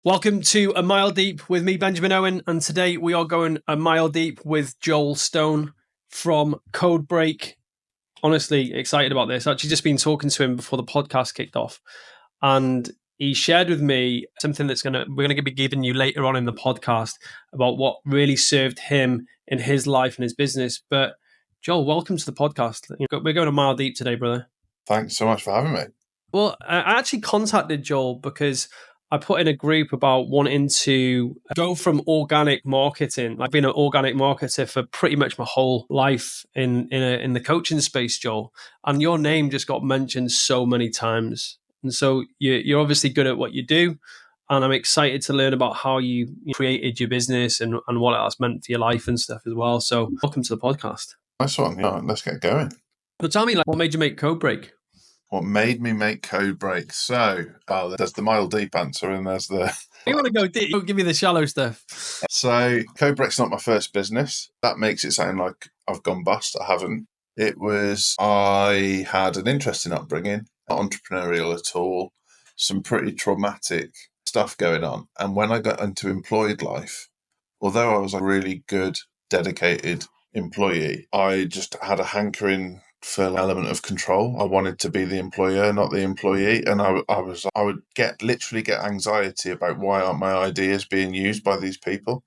Welcome to A Mile Deep with me, Benjamin Owen, and today we are going a mile deep with Joel Stone from Codebreak. Honestly, excited about this. Actually, just been talking to him before the podcast kicked off, and he shared with me something we're gonna be giving you later on in the podcast about what really served him in his life and his business. But Joel, welcome to the podcast. We're going a mile deep today, brother. Thanks so much for having me. Well, I actually contacted Joel because I put in a group about wanting to go from organic marketing. I've been an organic marketer for pretty much my whole life in the coaching space, Joel. And your name just got mentioned so many times. And so you're obviously good at what you do. And I'm excited to learn about how you created your business and what it has meant for your life and stuff as well. So welcome to the podcast. Nice one. Yeah, let's get going. But tell me, what made you make Codebreak? What made me make Codebreak? So, there's the mile deep answer, and there's the... You want to go deep? Don't give me the shallow stuff. So, Codebreak's not my first business. That makes it sound like I've gone bust. I haven't. I had an interesting upbringing, not entrepreneurial at all, some pretty traumatic stuff going on. And when I got into employed life, although I was a really good, dedicated employee, I just had a hankering for an element of control. I wanted to be the employer, not the employee, and I would literally get anxiety about why aren't my ideas being used by these people,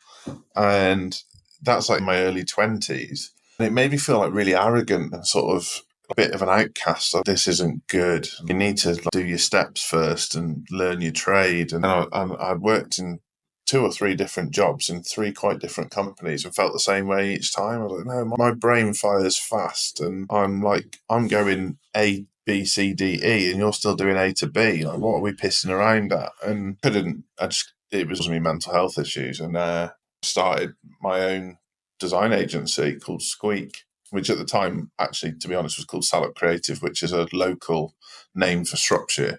and that's like my early 20s, and it made me feel like really arrogant and sort of a bit of an outcast. Like, this isn't good. You need to do your steps first and learn your trade. And I'd worked in 2 or 3 different jobs in 3 quite different companies and felt the same way each time. I was like, no, my brain fires fast and I'm going A, B, C, D, E and you're still doing A to B. Like, what are we pissing around at? And it was me mental health issues, and started my own design agency called Squeak, which at the time, actually, to be honest, was called Salop Creative, which is a local name for Shropshire.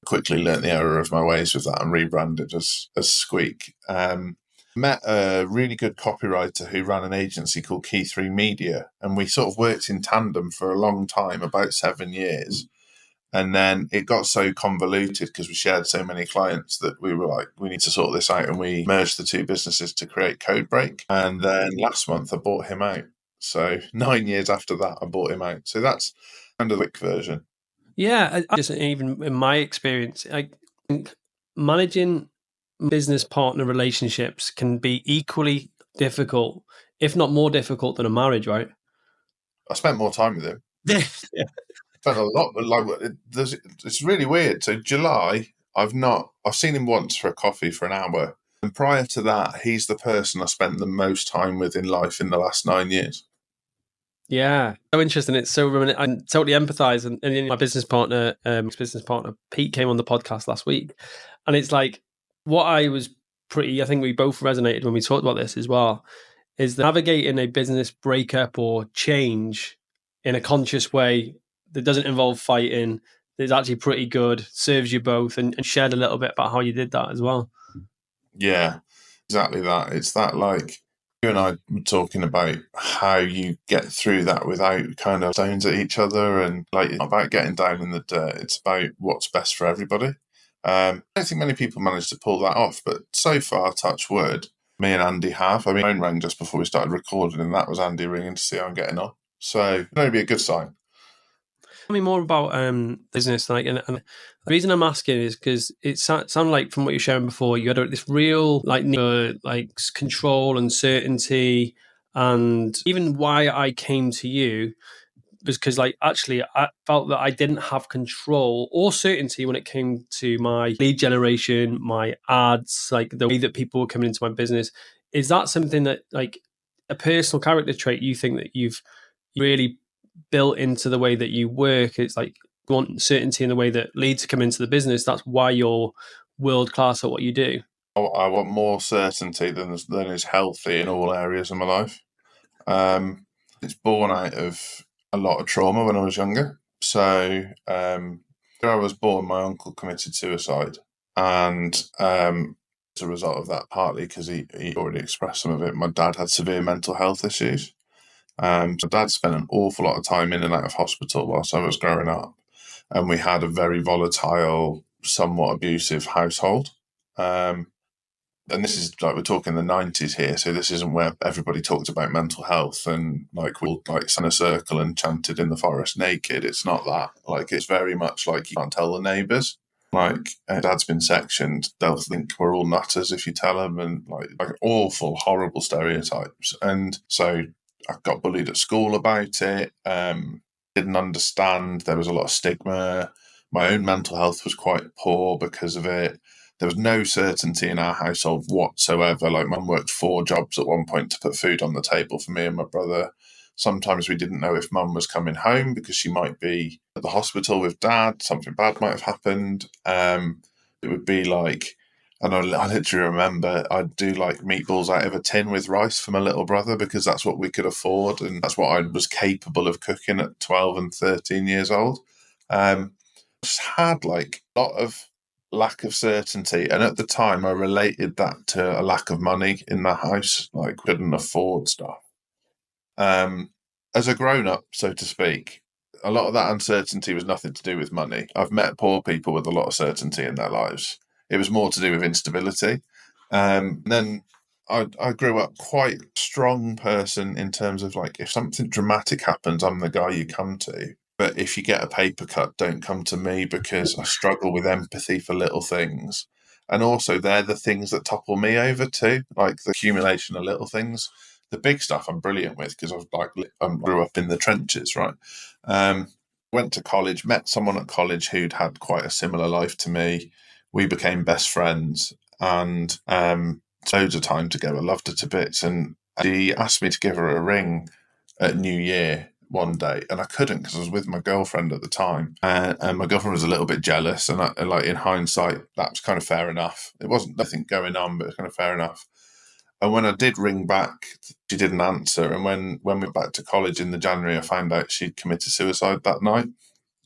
Quickly learnt the error of my ways with that and rebranded as Squeak. Met a really good copywriter who ran an agency called Key 3 Media, and we sort of worked in tandem for a long time, about 7 years. And then it got so convoluted because we shared so many clients that we were like, we need to sort this out, and we merged the 2 businesses to create Codebreak. And then last month I bought him out. So 9 years after that, I bought him out. So that's kind of the quick version. Yeah, just even in my experience, I think managing business partner relationships can be equally difficult, if not more difficult than a marriage, right? I spent more time with him. Yeah. Spent a lot, but it's really weird. So July, I've seen him once for a coffee for an hour. And prior to that, he's the person I spent the most time with in life in the last 9 years. Yeah, so interesting. It's so I totally empathize. And my business partner, Pete, came on the podcast last week, and it's like what I think we both resonated when we talked about this as well, is that navigating a business breakup or change in a conscious way that doesn't involve fighting is actually pretty good. Serves you both, and shared a little bit about how you did that as well. Yeah, exactly that. It's that, like, you and I were talking about how you get through that without kind of stones at each other, and like, it's not about getting down in the dirt. It's about what's best for everybody. I don't think many people manage to pull that off, but so far, touch wood, me and Andy have. I mean, my phone rang just before we started recording, and that was Andy ringing to see how I'm getting on. So it's going to be a good sign. Tell me more about business, and the reason I'm asking is because it sounded like from what you're sharing before, you had this real control and certainty, and even why I came to you was because actually I felt that I didn't have control or certainty when it came to my lead generation, my ads, like the way that people were coming into my business. Is that something that, like, a personal character trait you think that you've really built into the way that you work? It's like you want certainty in the way that leads come into the business. That's why you're world class at what you do. I want more certainty than is healthy in all areas of my life. It's born out of a lot of trauma when I was younger. So when I was born, my uncle committed suicide, and as a result of that, partly because he already expressed some of it, my dad had severe mental health issues. So Dad spent an awful lot of time in and out of hospital whilst I was growing up, and we had a very volatile, somewhat abusive household. And this is like, we're talking the 90s here, so this isn't where everybody talked about mental health and like we all like sat in a circle and chanted in the forest naked. It's not that. Like, it's very much like you can't tell the neighbours. Like, dad's been sectioned, they'll think we're all nutters if you tell them, and like awful, horrible stereotypes. And so I got bullied at school about it. Didn't understand. There was a lot of stigma. My own mental health was quite poor because of it. There was no certainty in our household whatsoever. Like, mum worked 4 jobs at one point to put food on the table for me and my brother. Sometimes we didn't know if mum was coming home because she might be at the hospital with dad. Something bad might have happened. It would be like, and I literally remember I'd do like meatballs out of a tin with rice for my little brother because that's what we could afford and that's what I was capable of cooking at 12 and 13 years old. Just had like a lot of lack of certainty, and at the time I related that to a lack of money in the house, like couldn't afford stuff. As a grown-up, so to speak, a lot of that uncertainty was nothing to do with money. I've met poor people with a lot of certainty in their lives. It was more to do with instability. Then I grew up quite a strong person in terms of like, if something dramatic happens, I'm the guy you come to. But if you get a paper cut, don't come to me because I struggle with empathy for little things. And also, they're the things that topple me over too, like the accumulation of little things. The big stuff I'm brilliant with because I grew up in the trenches, right? Went to college, met someone at college who'd had quite a similar life to me. We became best friends and loads of time together. Loved her to bits. And she asked me to give her a ring at New Year one day, and I couldn't because I was with my girlfriend at the time, and my girlfriend was a little bit jealous. And like in hindsight, that's kind of fair enough. It wasn't nothing going on, but it's kind of fair enough. And when I did ring back, she didn't answer. And when we went back to college in the January, I found out she'd committed suicide that night.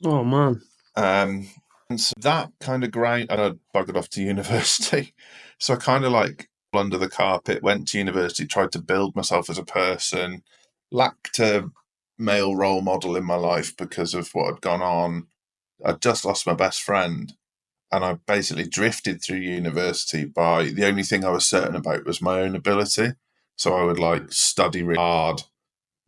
Oh man. And so that kind of ground, and I buggered off to university. So I kind of like under the carpet, went to university, tried to build myself as a person, lacked a male role model in my life because of what had gone on. I'd just lost my best friend. And I basically drifted through university by the only thing I was certain about was my own ability. So I would like study really hard,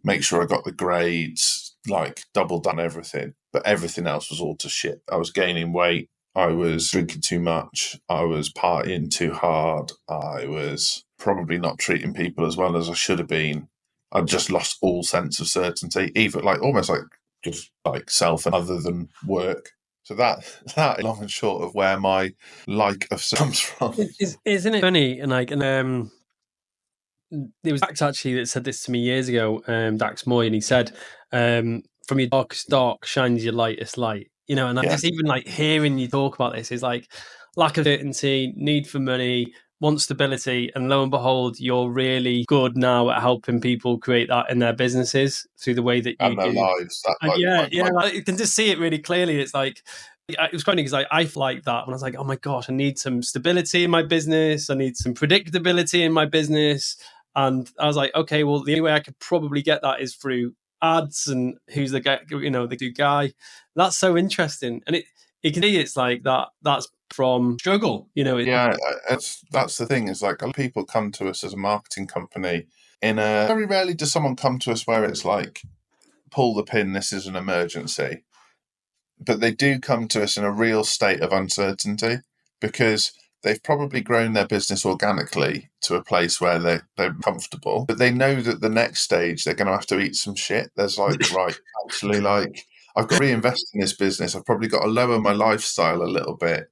make sure I got the grades, like double down everything. But everything else was all to shit. I was gaining weight. I was drinking too much. I was partying too hard. I was probably not treating people as well as I should have been. I'd just lost all sense of certainty, even like almost like just like self and other than work. So that is long and short of where my like of comes from. Isn't it funny? And there was Dax actually that said this to me years ago, Dax Moy, and he said, from your darkest dark shines your lightest light. You know, and I guess even like hearing you talk about this is like lack of certainty, need for money, want stability, and lo and behold, you're really good now at helping people create that in their businesses through the way that you And their do. lives. That, And like, you can just see it really clearly. It's like it was funny because I felt like that when I was like, oh my gosh, I need some stability in my business. I need some predictability in my business. And I was like, okay, well, the only way I could probably get that is through ads and who's the guy, you know, the guy. That's so interesting. And it can see it's like that's from struggle, you know. Yeah, that's the thing. Is like a lot of people come to us as a marketing company very rarely does someone come to us where it's like, pull the pin, this is an emergency. But they do come to us in a real state of uncertainty because they've probably grown their business organically to a place where they're comfortable, but they know that the next stage they're going to have to eat some shit. There's like, right, actually, like, I've got to reinvest in this business. I've probably got to lower my lifestyle a little bit.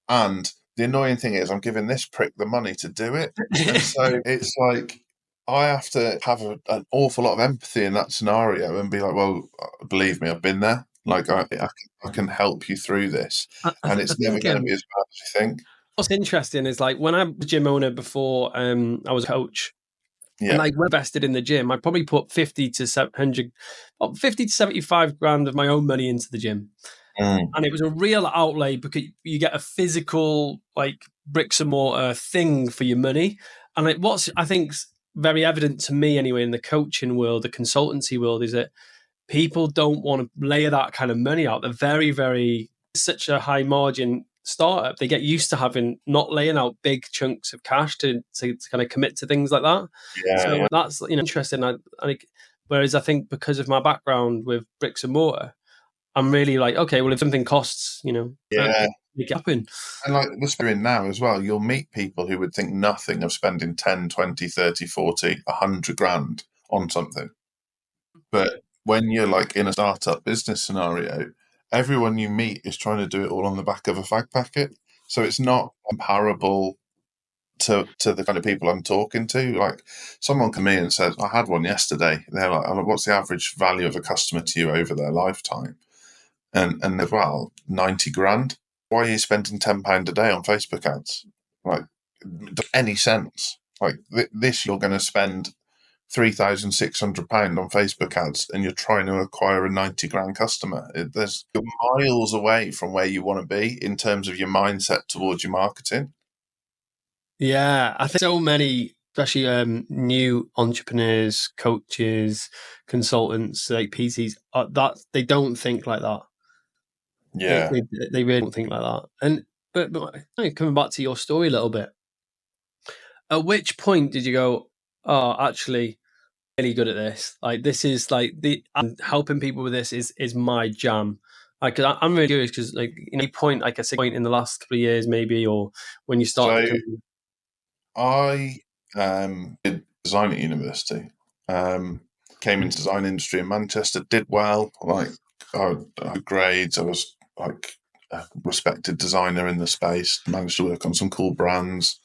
And the annoying thing is I'm giving this prick the money to do it. And so it's like, I have to have an awful lot of empathy in that scenario and be like, well, believe me, I've been there. Like, I can help you through this. And it's never going to be as bad as you think. What's interesting is like when I was a gym owner before I was a coach, and like when I invested in the gym, I probably put 50 to 75 grand of my own money into the gym. And it was a real outlay because you get a physical, like bricks and mortar thing for your money. And what's I think very evident to me anyway in the coaching world, the consultancy world, is that people don't want to lay that kind of money out. They're very, very such a high margin startup, they get used to having not laying out big chunks of cash to kind of commit to things like that. Yeah, So that's interesting. Whereas I think because of my background with bricks and mortar, I'm really like, okay, well, if something costs, yeah. make it happen. And like we're doing now as well, you'll meet people who would think nothing of spending 10, 20, 30, 40, 100 grand on something. But when you're like in a startup business scenario, everyone you meet is trying to do it all on the back of a fag packet. So it's not comparable to the kind of people I'm talking to. Like someone come in and says, I had one yesterday. They're like, "Oh, what's the average value of a customer to you over their lifetime?" And as well, 90 grand. Why are you spending £10 a day on Facebook ads? Like, does any sense? Like this, you're going to spend £3,600 on Facebook ads, and you're trying to acquire a 90 grand customer. You're miles away from where you want to be in terms of your mindset towards your marketing. Yeah, I think so many, especially new entrepreneurs, coaches, consultants, like PTs, that they don't think like that. Yeah. They really don't think like that. And but coming back to your story a little bit, at which point did you go, oh, actually, really good at this? Like this is like and helping people with this is my jam. Like I'm really curious because like any point, like a point in the last couple of years, maybe, or when you started So the company. I did design at university. Came into design industry in Manchester. Did well. Like I had grades. I was like a respected designer in the space. Managed to work on some cool brands.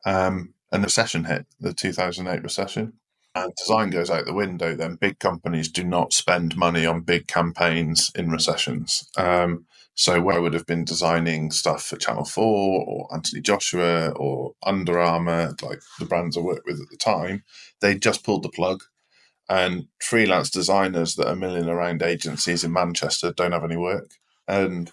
And the recession hit, the 2008 recession. And design goes out the window. Then big companies do not spend money on big campaigns in recessions. So where I would have been designing stuff for Channel 4 or Anthony Joshua or Under Armour, like the brands I worked with at the time, they just pulled the plug. And freelance designers that are milling around agencies in Manchester don't have any work. And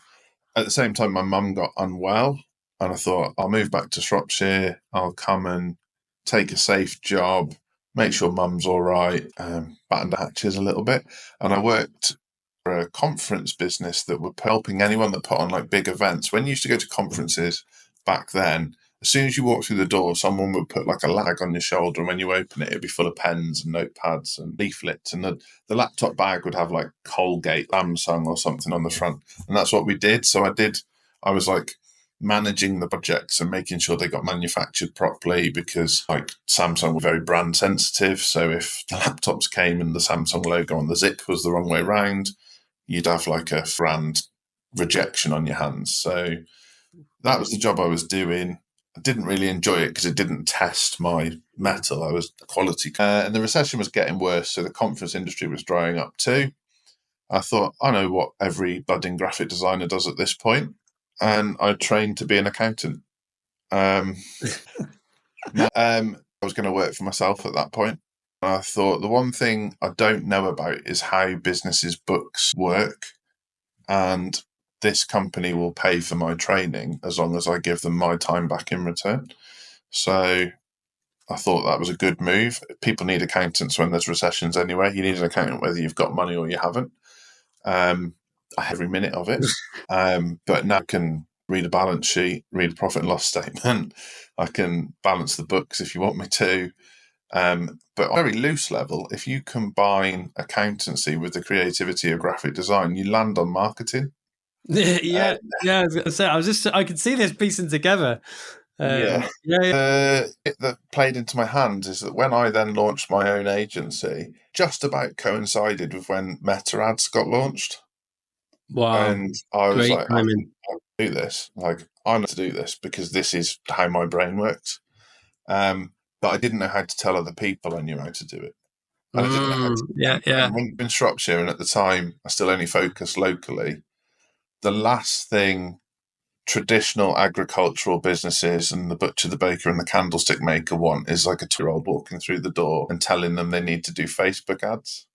at the same time, my mum got unwell, and I thought, I'll move back to Shropshire. I'll come and take a safe job, make sure mum's all right, batten the hatches a little bit. And I worked for a conference business that were helping anyone that put on like big events. When you used to go to conferences back then, as soon as you walked through the door, someone would put like a lag on your shoulder, and when you open it, it'd be full of pens and notepads and leaflets, and the laptop bag would have like Colgate, Samsung or something on the front. And that's what we did. So I was like managing the projects and making sure they got manufactured properly, because like Samsung were very brand sensitive. So if the laptops came and the Samsung logo on the zip was the wrong way around, you'd have like a brand rejection on your hands. So that was the job I was doing. I didn't really enjoy it because it didn't test my metal. I was quality. And the recession was getting worse, so the conference industry was drying up too. I thought, I know what every budding graphic designer does at this point, and I trained to be an accountant. I was going to work for myself at that point. And I thought the one thing I don't know about is how businesses' books work, and this company will pay for my training as long as I give them my time back in return. So I thought that was a good move. People need accountants when there's recessions anyway. You need an accountant whether you've got money or you haven't. I have every minute of it. But now I can read a balance sheet, read a profit and loss statement. I can balance the books if you want me to. But on a very loose level, if you combine accountancy with the creativity of graphic design, you land on marketing. Yeah. I was gonna say, I could see this piecing together. Yeah. It that played into my hands is that when I then launched my own agency, just about coincided with when Meta Ads got launched. Wow. And I was Great like, I timing. can do this. Like, I know to do this because this is how my brain works. But I didn't know how to tell other people I knew how to do it. And I didn't know how to Yeah. campaign. In Shropshire, and at the time, I still only focused locally. The last thing traditional agricultural businesses and the butcher, the baker, and the candlestick maker want is like a 2-year-old walking through the door and telling them they need to do Facebook ads.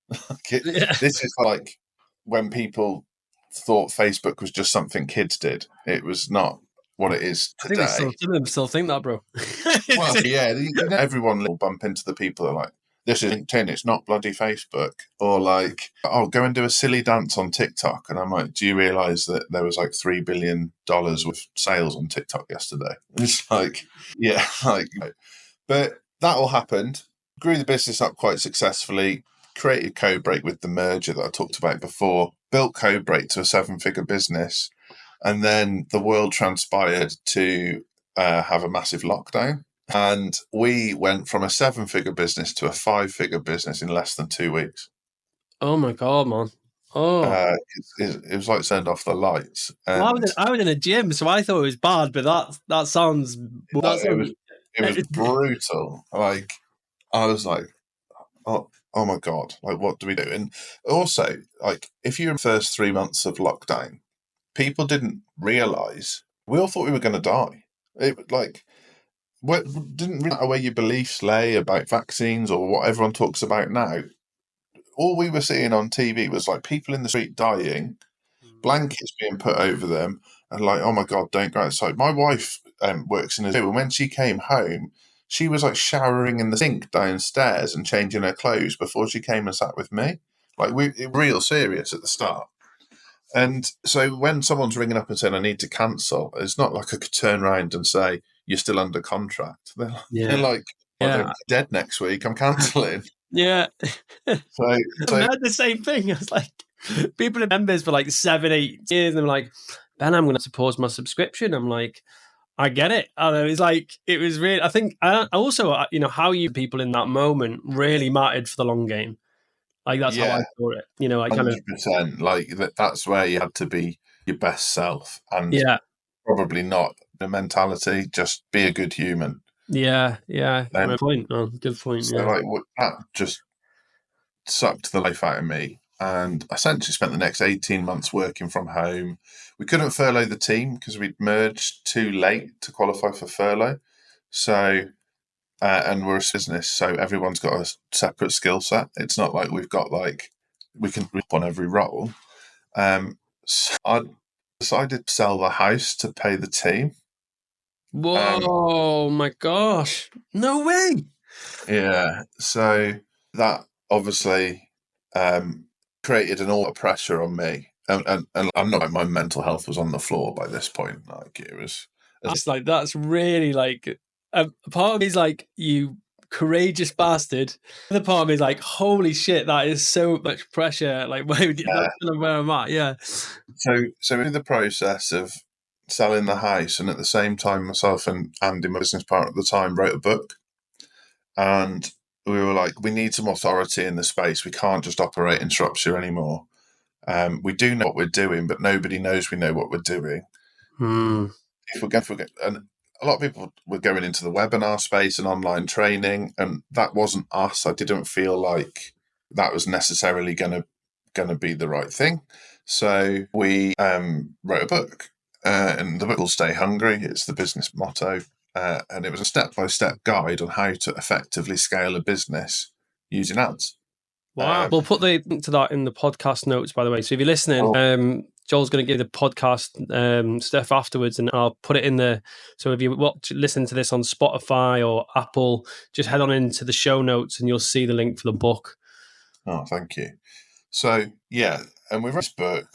This is like when people thought Facebook was just something kids did. It was not what it is I think they today. some of them still think that, bro. Well, yeah, everyone will bump into the people that are like, this is LinkedIn, it's not bloody Facebook. Or like, oh, go and do a silly dance on TikTok. And I'm like, do you realise that there was like $3 billion worth sales on TikTok yesterday? It's like, yeah, like, but that all happened. Grew the business up quite successfully, created Codebreak with the merger that I talked about before, built Codebreak to a 7-figure business. And then the world transpired to have a massive lockdown. And we went from a 7-figure business to a 5-figure business in less than 2 weeks. Oh my God, man. Oh, It was like turned off the lights. well, And I was in a gym, so I thought it was bad, but that sounds it was brutal. Like, I was like, oh my God, like, what do we do? And also, like, if you're in the first 3 months of lockdown, people didn't realise, we all thought we were going to die. It, like, what didn't really matter where your beliefs lay about vaccines or what everyone talks about now. All we were seeing on TV was like people in the street dying, blankets being put over them, and like, oh my God, don't go outside. My wife works in a zoo, and when she came home, she was like showering in the sink downstairs and changing her clothes before she came and sat with me. Like, it was real serious at the start. And so when someone's ringing up and saying, I need to cancel, it's not like I could turn around and say, you're still under contract. They're yeah, like, I don't yeah, be dead next week, I'm cancelling. yeah. So, I so had the same thing. I was like, people are members for like 7, 8 years, and I'm like, Ben, I'm going to pause my subscription. I'm like, I get it. And it was like, it was really. I think I also, how you people in that moment really mattered for the long game. Like that's how I yeah, saw it. I kind of 100%. Like that's where you had to be your best self and yeah, probably not the mentality, just be a good human. yeah. And Good point. Oh, good point. so Yeah. like that just sucked the life out of me. And I essentially spent the next 18 months working from home. We couldn't furlough the team because we'd merged too late to qualify for furlough. So, and we're a business, so everyone's got a separate skill set. It's not like we've got like, we can rip on every role. So I decided to sell the house to pay the team. Whoa, my gosh! No way. Yeah, so that obviously created an all of pressure on me, and I'm not. My mental health was on the floor by this point. Like it was. It's like that's really like a part of me is like you courageous bastard. The part of me is like holy shit, that is so much pressure. Like where that's kind of where I'm at. Yeah. So in the process of selling the house, and at the same time, myself and Andy, my business partner at the time, wrote a book, and we were like, we need some authority in the space. We can't just operate in Shropshire anymore. We do know what we're doing, but nobody knows we know what we're doing. Hmm. If we're going, and a lot of people were going into the webinar space and online training, and that wasn't us. I didn't feel like that was necessarily going to be the right thing. So we wrote a book, and the book will Stay Hungry. It's the business motto, and it was a step-by-step guide on how to effectively scale a business using ads. Wow. We'll put the link to that in the podcast notes, by the way. So if you're listening, Joel's going to give the podcast stuff afterwards, and I'll put it in there. So if you listen to this on Spotify or Apple, just head on into the show notes and you'll see the link for the book. Oh, thank you. So, yeah, and we wrote this book.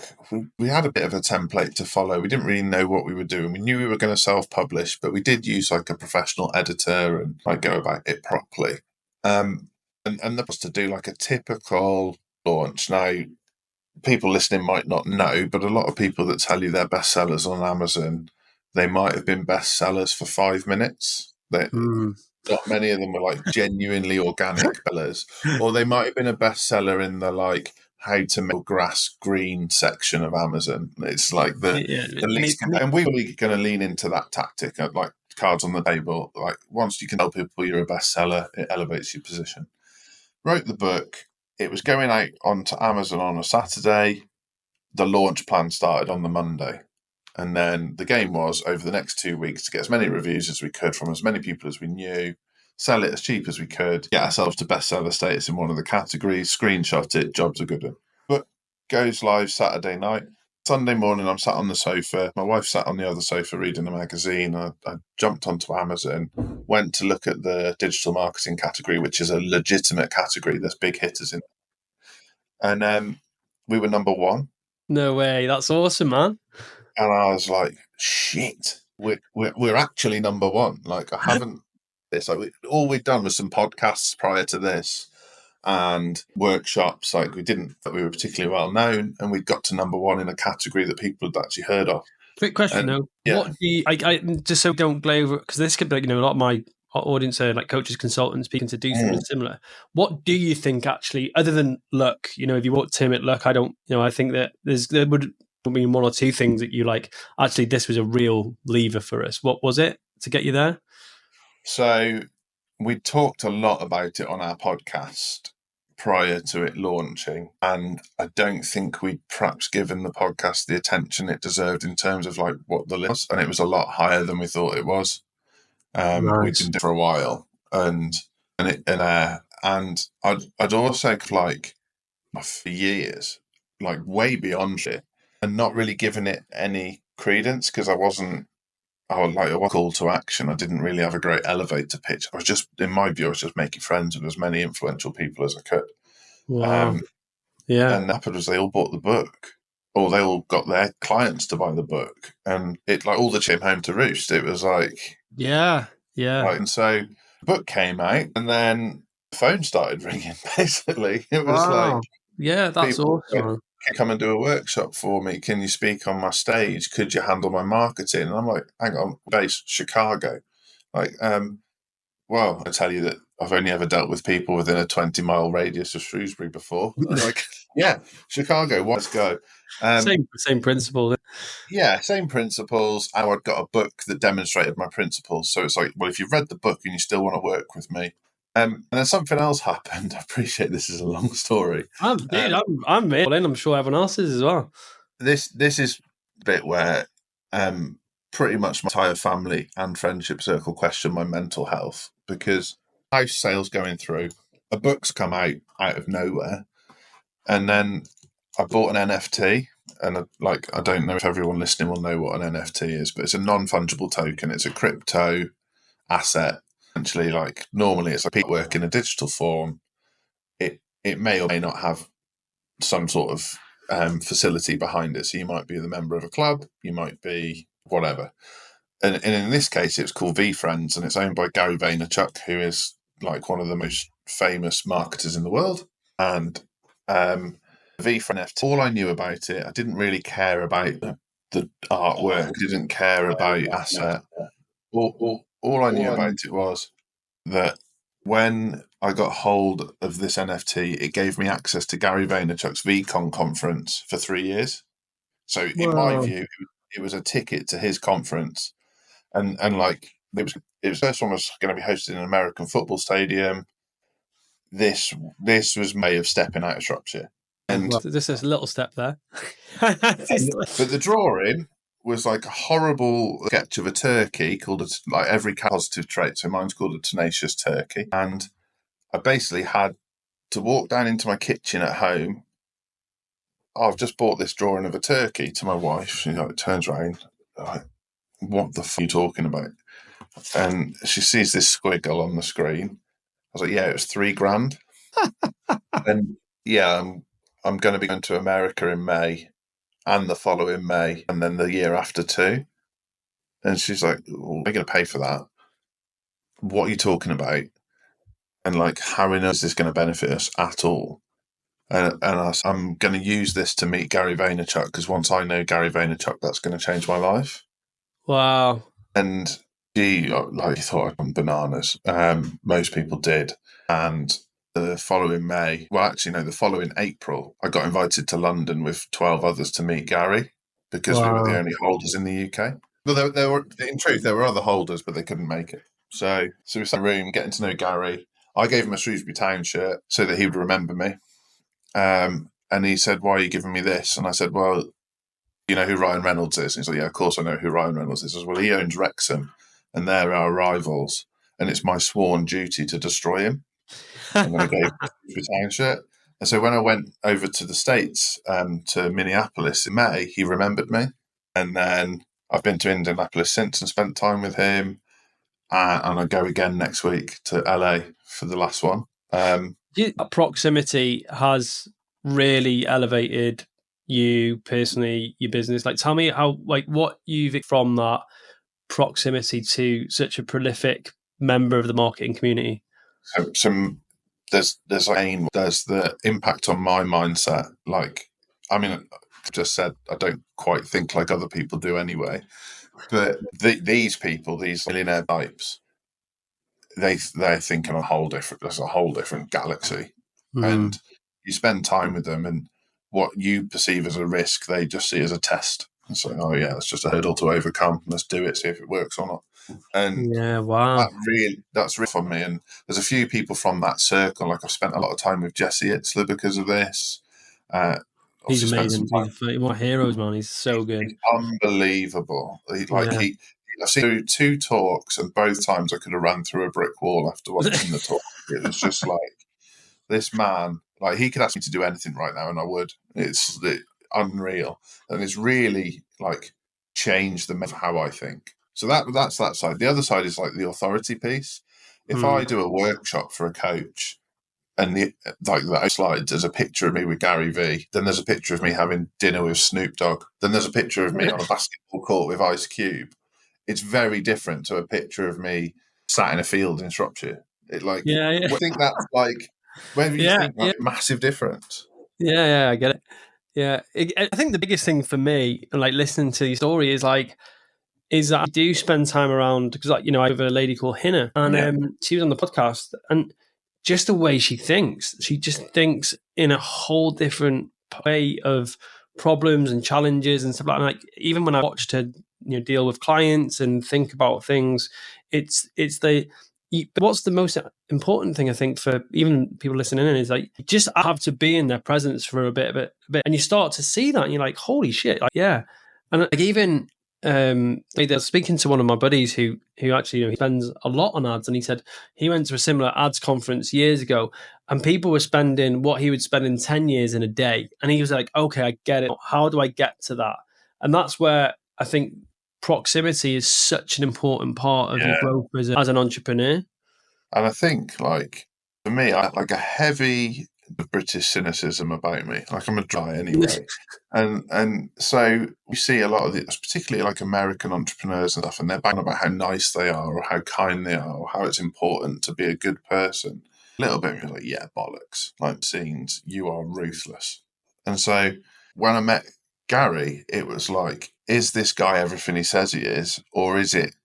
We had a bit of a template to follow. We didn't really know what we were doing. We knew we were going to self-publish, but we did use like a professional editor and like go about it properly. And that was to do like a typical launch. Now, people listening might not know, but a lot of people that tell you they're bestsellers on Amazon, they might have been bestsellers for 5 minutes. Not many of them were like genuinely organic sellers, or they might have been a bestseller in the like how to make grass green section of Amazon. It's like the least, and we were going to lean into that tactic, like cards on the table. Like once you can tell people you're a bestseller, it elevates your position. Wrote the book. It was going out onto Amazon on a Saturday. The launch plan started on the Monday. And then the game was over the next 2 weeks to get as many reviews as we could from as many people as we knew, sell it as cheap as we could, get ourselves to bestseller status in one of the categories, screenshot it, jobs are good. But goes live Saturday night. Sunday morning, I'm sat on the sofa. My wife sat on the other sofa reading a magazine. I jumped onto Amazon, went to look at the digital marketing category, which is a legitimate category. There's big hitters in, and we were number one. No way. That's awesome, man. And I was like, shit, we're actually number one. Like, I haven't this. Like, all we'd done was some podcasts prior to this and workshops. Like, we were particularly well known, and we'd got to number one in a category that people had actually heard of. Quick question though. Yeah. What do you, I just so we don't glay over, because this could be, a lot of my audience are like coaches, consultants, speaking to do something similar. What do you think actually, other than luck, if you want to term it luck, I think that there would be one or two things that you like, actually, this was a real lever for us. What was it to get you there? So we talked a lot about it on our podcast prior to it launching, and I don't think we'd perhaps given the podcast the attention it deserved in terms of like what the list was, and it was a lot higher than we thought it was. Nice. We'd been doing it for a while, and I'd also like for years, like way beyond it, and not really given it any credence because I was call to action. I didn't really have a great elevator pitch. I was just, in my view, I was just making friends with as many influential people as I could. Wow. Yeah. And what happened was they all bought the book, or they all got their clients to buy the book, and it like all the came home to roost. It was like, yeah. Right, and so the book came out, and then the phone started ringing. Basically, it was like, yeah, that's awesome. Can you come and do a workshop for me? Can you speak on my stage? Could you handle my marketing? And I'm like, hang on, based Chicago. Like, well, I tell you that I've only ever dealt with people within a 20-mile radius of Shrewsbury before. Like, yeah, Chicago, let's go. Same principle. Yeah, same principles. And I'd got a book that demonstrated my principles. So it's like, well, if you've read the book and you still want to work with me. And then something else happened. I appreciate this is a long story. I'm in. I'm sure everyone else is as well. This is the bit where pretty much my entire family and friendship circle question my mental health, because house sales going through, a book's come out of nowhere, and then I bought an NFT. And I don't know if everyone listening will know what an NFT is, but it's a non-fungible token. It's a crypto asset. Essentially, like normally it's like people work in a digital form. It may or may not have some sort of facility behind it. So you might be the member of a club, you might be whatever. And in this case, it's called VFriends, and it's owned by Gary Vaynerchuk, who is like one of the most famous marketers in the world. And VFriend NFT, all I knew about it, I didn't really care about the artwork, didn't care about asset. All I knew about it was that when I got hold of this NFT, it gave me access to Gary Vaynerchuk's VCon conference for 3 years. So in my view, it was a ticket to his conference. And like it was the first one was going to be hosted in an American football stadium. This was my way of stepping out of Shropshire. And this is a little step there. But the drawing was like a horrible sketch of a turkey called like every positive trait. So mine's called a tenacious turkey. And I basically had to walk down into my kitchen at home. I've just bought this drawing of a turkey to my wife. She turns around, like, what the f*** are you talking about? And she sees this squiggle on the screen. I was like, yeah, it was $3,000. And yeah, I'm going to be going to America in May, and the following May, and then the year after too. And she's like, well, we're going to pay for that. What are you talking about? And like, how is this going to benefit us at all? And I'm going to use this to meet Gary Vaynerchuk, because once I know Gary Vaynerchuk, that's going to change my life. Wow. And she thought I'd gone bananas. Most people did. And the following May, the following April, I got invited to London with 12 others to meet Gary, because we were the only holders in the UK. Well, there were, in truth, there were other holders, but they couldn't make it. So we sat in a room getting to know Gary. I gave him a Shrewsbury Town shirt so that he would remember me. And he said, why are you giving me this? And I said, well, you know who Ryan Reynolds is? And he's like, yeah, of course I know who Ryan Reynolds is. I said, well, he owns Wrexham, and they're our rivals, and it's my sworn duty to destroy him. And then I gave him a Shrewsbury Town shirt. And so when I went over to the States, to Minneapolis in May, he remembered me. And then I've been to Indianapolis since and spent time with him. and I go again next week to LA for the last one. That proximity has really elevated you personally, your business. Like, tell me how, like, what you've from that proximity to such a prolific member of the marketing community. There's the impact on my mindset. Like, I mean, I just said I don't quite think like other people do anyway. But these people, these millionaire types, they're thinking there's a whole different galaxy, and you spend time with them, and what you perceive as a risk, they just see as a test. And so, oh yeah, it's just a hurdle to overcome. Let's do it, see if it works or not. And Yeah, wow. that's really fun for me. And there's a few people from that circle. Like I've spent a lot of time with Jesse Itzler because of this. He's Obviously spent some amazing. time. What heroes, man. He's so good. He's unbelievable. Yeah. I've seen two talks, and both times I could have run through a brick wall after watching the talk. It was just like this man. Like he could ask me to do anything right now, and I would. It's unreal, and it's really like changed the how I think. So that's that side. The other side is like the authority piece. If I do a workshop for a coach, and the slides, there's a picture of me with Gary V. Then there's a picture of me having dinner with Snoop Dogg. Then there's a picture of me on a basketball court with Ice Cube. It's very different to a picture of me sat in a field in Shropshire. I think that's like, whether you think that's a massive difference. Yeah, I get it. Yeah, I think the biggest thing for me, like listening to your story, is that I do spend time around because, like, I have a lady called Hannah, and she was on the podcast, and just the way she just thinks in a whole different way of problems and challenges and stuff like that. Like, even when I watched her, deal with clients and think about things, it's what's the most important thing I think for even people listening in is like you just have to be in their presence for a bit, and you start to see that, and you're like, holy shit, like, yeah. And like even I was speaking to one of my buddies who actually he spends a lot on ads, and he said he went to a similar ads conference years ago, and people were spending what he would spend in 10 years in a day, and he was like, okay, I get it. How do I get to that? And that's where I think proximity is such an important part of your growth as an entrepreneur. And I think, like, for me, I like a heavy British cynicism about me. Like, I'm a dry anyway. and so we see a lot of this, particularly like American entrepreneurs and stuff, and they're banging about how nice they are or how kind they are or how it's important to be a good person. A little bit like, yeah, bollocks. Like scenes, you are ruthless. And so when I met Gary, it was like, is this guy everything he says he is, or is it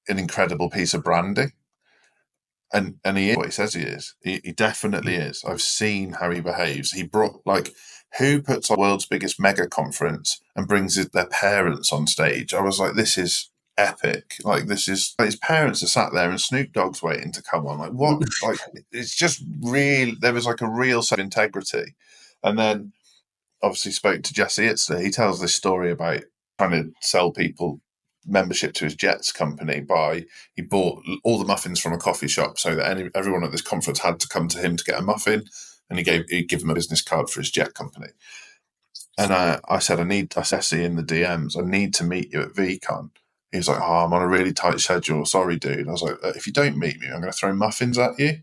an incredible piece of branding? And he is what he says he is. He definitely is. I've seen how he behaves. He brought, like, who puts on the world's biggest mega conference and brings their parents on stage? I was like, this is epic. Like, this is, like, his parents are sat there and Snoop Dogg's waiting to come on. Like, what? Like, it's just real. There was like a real sense of integrity. And then obviously spoke to Jesse Itzler. He tells this story about trying to sell people membership to his Jets company he bought all the muffins from a coffee shop so that everyone at this conference had to come to him to get a muffin, and he'd give him a business card for his jet company. And I said, I see in the DMs, I need to meet you at VCon. He was like, I'm on a really tight schedule. Sorry, dude. I was like, if you don't meet me, I'm going to throw muffins at you.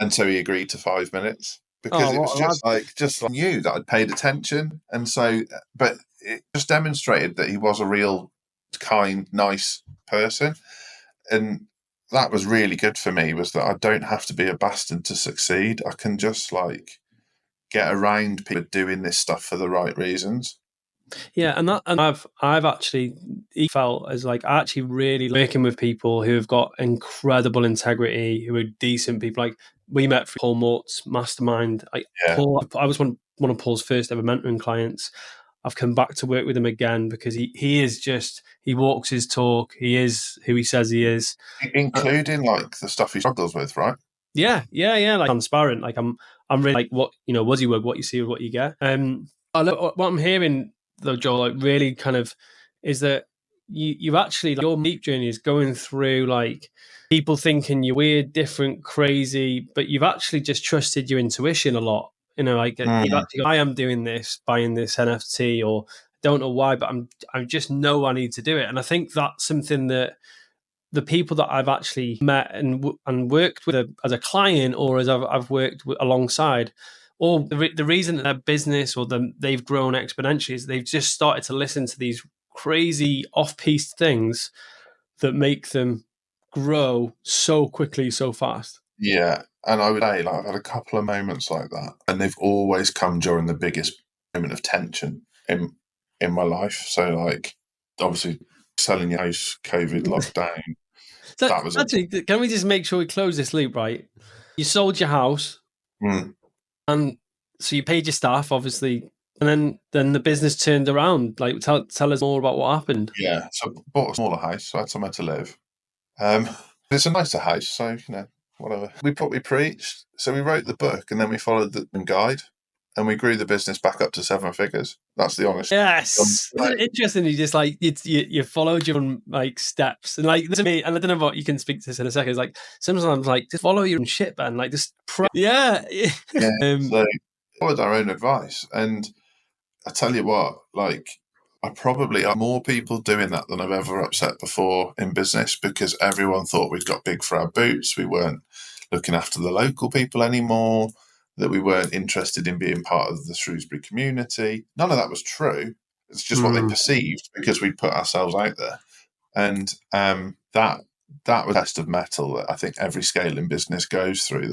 And so he agreed to 5 minutes because it was just like knew that I'd paid attention. And so, but it just demonstrated that he was a real kind, nice person. And that was really good for me, was that I don't have to be a bastard to succeed. I can just like get around people doing this stuff for the right reasons. Yeah, and I've actually felt as like I actually really working with people who have got incredible integrity, who are decent people. Like we met through Paul Mort's mastermind. Paul, I was one of Paul's first ever mentoring clients. I've come back to work with him again because he is just, he walks his talk. He is who he says he is, including like the stuff he struggles with, right? Yeah. Like transparent. Like I'm really like what was you work, what you see, what you get. What I'm hearing though, Joel, like really kind of is that you actually, like, your deep journey is going through like people thinking you're weird, different, crazy, but you've actually just trusted your intuition a lot. Like you've actually, I am doing this, buying this NFT, or don't know why, but I just know I need to do it. And I think that's something that the people that I've actually met and worked with as a client, or as I've worked alongside, or the reason that their business or they've grown exponentially is they've just started to listen to these crazy off-piste things that make them grow so quickly, so fast. Yeah. And I would say, like, I've had a couple of moments like that, and they've always come during the biggest moment of tension in my life. So, like, obviously, selling your house, COVID lockdown, So that was actually, can we just make sure we close this loop, right? You sold your house, and so you paid your staff, obviously, and then the business turned around. Like, tell us more about what happened. Yeah. So I bought a smaller house, so I had somewhere to live. It's a nicer house, so, whatever. We preached, so we wrote the book, and then we followed the guide, and we grew the business back up to 7 figures. That's the honest. Yes, isn't it interesting? You just like you followed your own like steps, and like to me, and I don't know what you can speak to this in a second. It's like sometimes like just follow your own shit, man. Like just Yeah. So followed our own advice, and I tell you what, like, I probably have more people doing that than I've ever upset before in business, because everyone thought we'd got big for our boots. We weren't looking after the local people anymore, that we weren't interested in being part of the Shrewsbury community. None of that was true. It's just what they perceived because we put ourselves out there. And that was a test of metal that I think every scaling business goes through,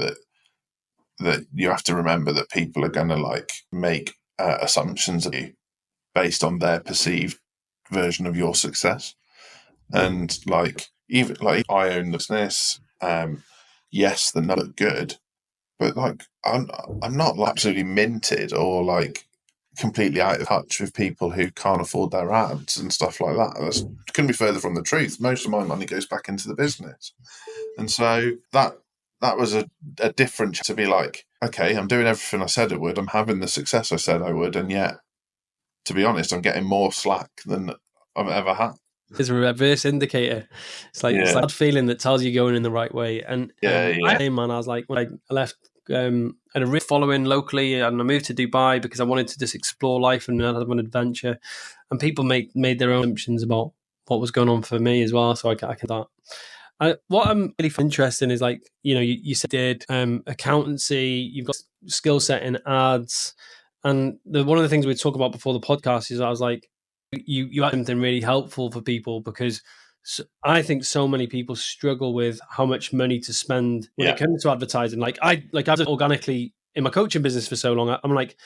that you have to remember that people are going to like make assumptions of you based on their perceived version of your success. And like, even like, I own the business. Yes, the numbers look good, but like, I'm not like absolutely minted or like completely out of touch with people who can't afford their ads and stuff like that. That couldn't be further from the truth. Most of my money goes back into the business, and so that was a different to be like, okay, I'm doing everything I said I would. I'm having the success I said I would, and yet, to be honest, I'm getting more slack than I've ever had. It's a reverse indicator. It's like a feeling that tells you going in the right way. And I was like, when I left, I had a real following locally, and I moved to Dubai because I wanted to just explore life and have an adventure. And people made their own assumptions about what was going on for me as well. So I can that. What I'm really interested in is, like, you said did accountancy, you've got skill set in ads, and one of the things we talk about before the podcast is I was like, you had something really helpful for people, because I think so many people struggle with how much money to spend when it comes to advertising. I've done organically in my coaching business for so long. I'm like,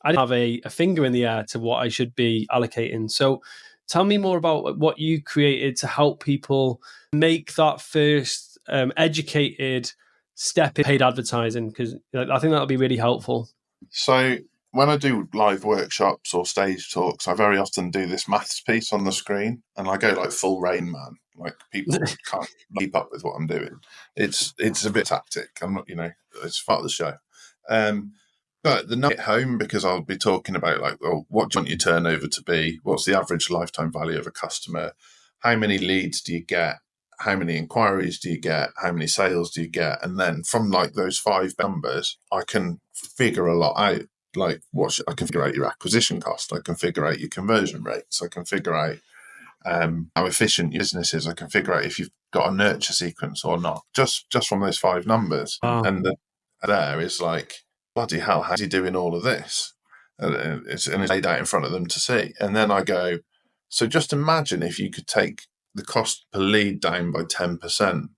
I didn't have a finger in the air to what I should be allocating. So tell me more about what you created to help people make that first educated step in paid advertising, because I think that'll be really helpful. So when I do live workshops or stage talks, I very often do this maths piece on the screen, and I go like full Rain Man. Like, people can't keep up with what I'm doing. It's a bit tactic. I'm not, it's part of the show. But the night at home, because I'll be talking about like, well, what do you want your turnover to be? What's the average lifetime value of a customer? How many leads do you get? How many inquiries do you get? How many sales do you get? And then from like those 5 numbers, I can figure a lot out. Like, I can figure out your acquisition cost. I can figure out your conversion rates. I can figure out how efficient your business is. I can figure out if you've got a nurture sequence or not, just from those 5 numbers. Wow. And there is like, bloody hell, how's he doing all of this? And it's laid out in front of them to see. And then I go, so just imagine if you could take the cost per lead down by 10%.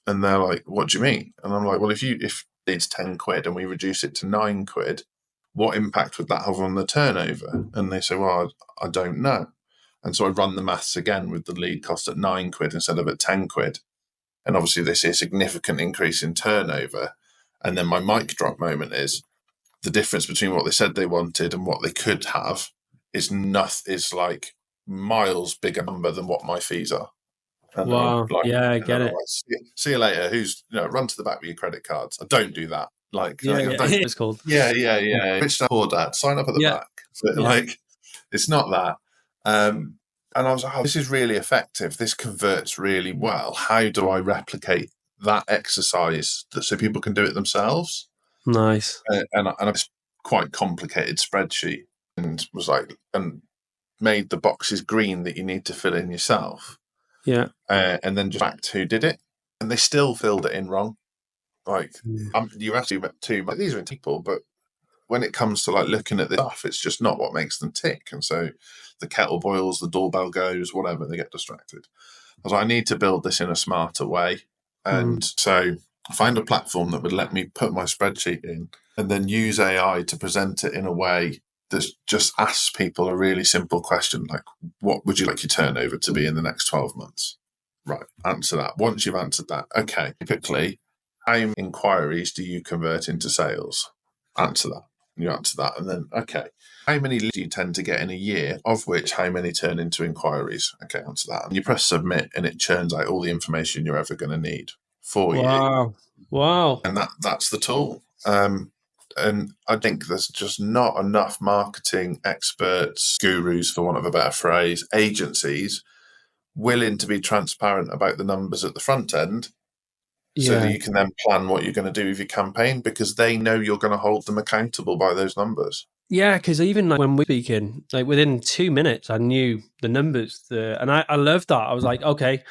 And they're like, what do you mean? And I'm like, well, if it's 10 quid and we reduce it to 9 quid, what impact would that have on the turnover? And they say, well, I don't know. And so I run the maths again with the lead cost at 9 quid instead of at 10 quid. And obviously they see a significant increase in turnover. And then my mic drop moment is the difference between what they said they wanted and what they could have is like miles bigger number than what my fees are. And wow. I get it. Like, see you later. Run to the back with your credit cards. I don't do that. Like, It's called. Yeah. Rich dad, poor dad. Sign up at the back. So, like, it's not that. And I was like, oh, this is really effective. This converts really well. How do I replicate that exercise so people can do it themselves? Nice. And I was quite complicated spreadsheet, and was like, and made the boxes green that you need to fill in yourself. Yeah. and then just fact who did it, and they still filled it in wrong. Like, you asked me about two, these are people, but when it comes to like looking at this stuff, it's just not what makes them tick. And so the kettle boils, the doorbell goes, whatever, they get distracted. I was like, I need to build this in a smarter way. And so I find a platform that would let me put my spreadsheet in and then use AI to present it in a way that just asks people a really simple question, like, what would you like your turnover to be in the next 12 months? Right, answer that. Once you've answered that, okay, typically, how many inquiries do you convert into sales? Answer that. You answer that. And then, okay, how many leads do you tend to get in a year, of which how many turn into inquiries? Okay, answer that. And you press submit and it churns out all the information you're ever going to need for you. Wow. And that's the tool. And I think there's just not enough marketing experts, gurus, for want of a better phrase, agencies willing to be transparent about the numbers at the front end so that Yeah. you can then plan what you're going to do with your campaign, because they know you're going to hold them accountable by those numbers. Yeah, because even like when we're speaking, like within 2 minutes, I knew the numbers, and I loved that. I was like, okay,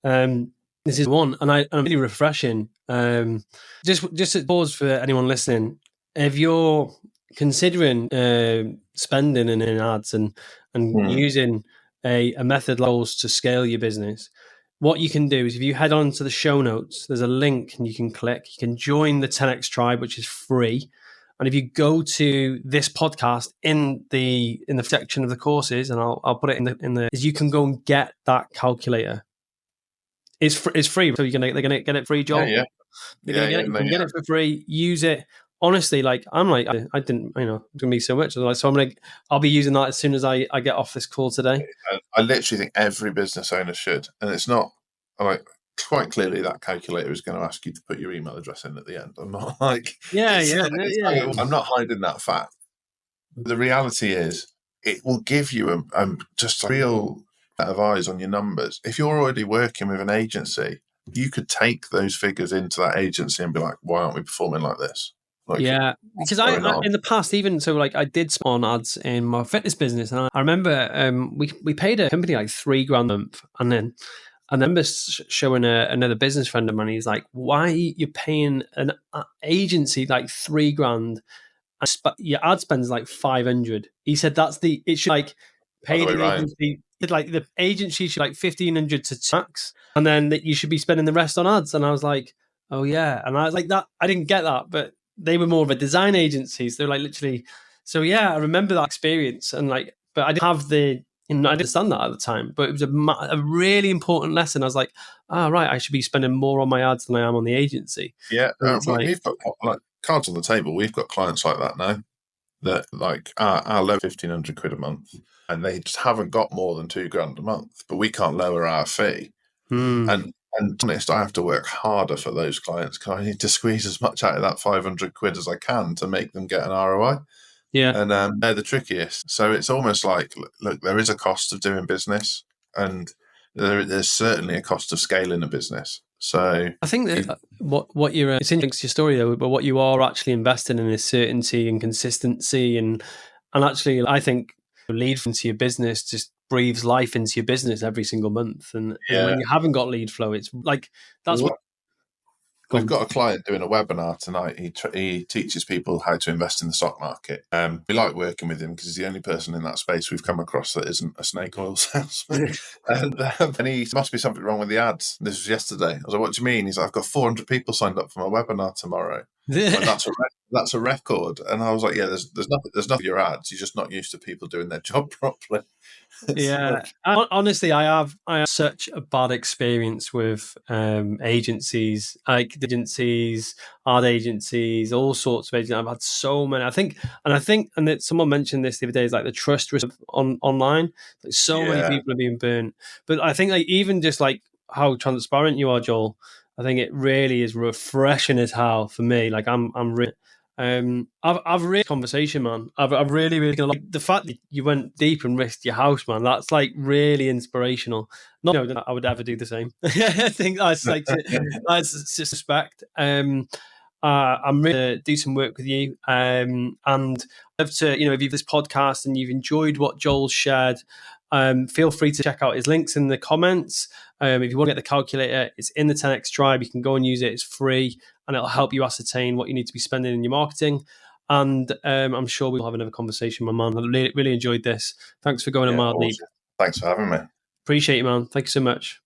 this is one, and really refreshing. Just to pause for anyone listening, if you're considering spending in ads and using a method like yours to scale your business, what you can do is if you head on to the show notes, there's a link and you can click. You can join the 10x tribe, which is free. And if you go to this podcast in the section of the courses, and I'll put it in the is you can go and get that calculator. It's free, so they're gonna get it free, Joel. Yeah. They're gonna get it. You can get it for free. Use it. Honestly, like I'm like I didn't, it's gonna be so much. So I'll be using that as soon as I get off this call today. I literally think every business owner should, and it's not like quite clearly that calculator is going to ask you to put your email address in at the end. I'm not like, I'm not hiding that fact. The reality is, it will give you just a real set of eyes on your numbers. If you're already working with an agency, you could take those figures into that agency and be like, why aren't we performing like this? Like, yeah, because I in the past, even so, like I did spawn ads in my fitness business, and I remember we paid a company like $3,000 a month, and then I remember showing another business friend of mine. He's like, "Why are you paying an agency like $3,000? Your ad spend's like 500." He said it should like pay the agency. Like the agency should like 1,500 to tax, and then that you should be spending the rest on ads. And I was like, oh yeah, and I was like that. I didn't get that, but they were more of a design agency, so they're like literally. So yeah, I remember that experience, and like, but I didn't have I didn't understand that at the time, but it was a really important lesson. I was like, right, I should be spending more on my ads than I am on the agency. Yeah, we've got like cards on the table. We've got clients like that now that like our low £1,500 a month, and they just haven't got more than £2,000 a month, but we can't lower our fee. And to be honest, I have to work harder for those clients because I need to squeeze as much out of that £500 as I can to make them get an ROI. Yeah, and they're the trickiest. So it's almost like, look, there is a cost of doing business, and there's certainly a cost of scaling a business. So I think that what you're it's interesting your story though, but what you are actually investing in is certainty and consistency, and actually I think lead flow into your business just breathes life into your business every single month, and when you haven't got lead flow, it's like that's what. We've got a client doing a webinar tonight. He teaches people how to invest in the stock market. We like working with him because he's the only person in that space we've come across that isn't a snake oil salesman. and he must be something wrong with the ads. This was yesterday. I was like, "What do you mean?" He's like, "I've got 400 people signed up for my webinar tomorrow." Like, that's a record. And I was like, "Yeah, there's nothing with your ads. You're just not used to people doing their job properly." Yeah, honestly, I have such a bad experience with agencies, like agencies, ad agencies, all sorts of agencies. I've had so many. I think that someone mentioned this the other day. Is like the trust risk online. Like so many people are being burnt. But I think like even just like how transparent you are, Joel. I think it really is refreshing as hell for me. Like I'm really. I've really conversation, man. I've really like the fact that you went deep and risked your house, man. That's like really inspirational. Not that I would ever do the same. I think that's like that's respect. I'm really do some work with you, and I'd love to, if you've this podcast and you've enjoyed what Joel shared, Feel free to check out his links in the comments. If you want to get the calculator, it's in the 10x Tribe. You can go and use it. It's free, and it'll help you ascertain what you need to be spending in your marketing. And I'm sure we'll have another conversation, my man. I really enjoyed this. Thanks for going on Mild Leap. Thanks for having me. Appreciate you, man. Thank you so much.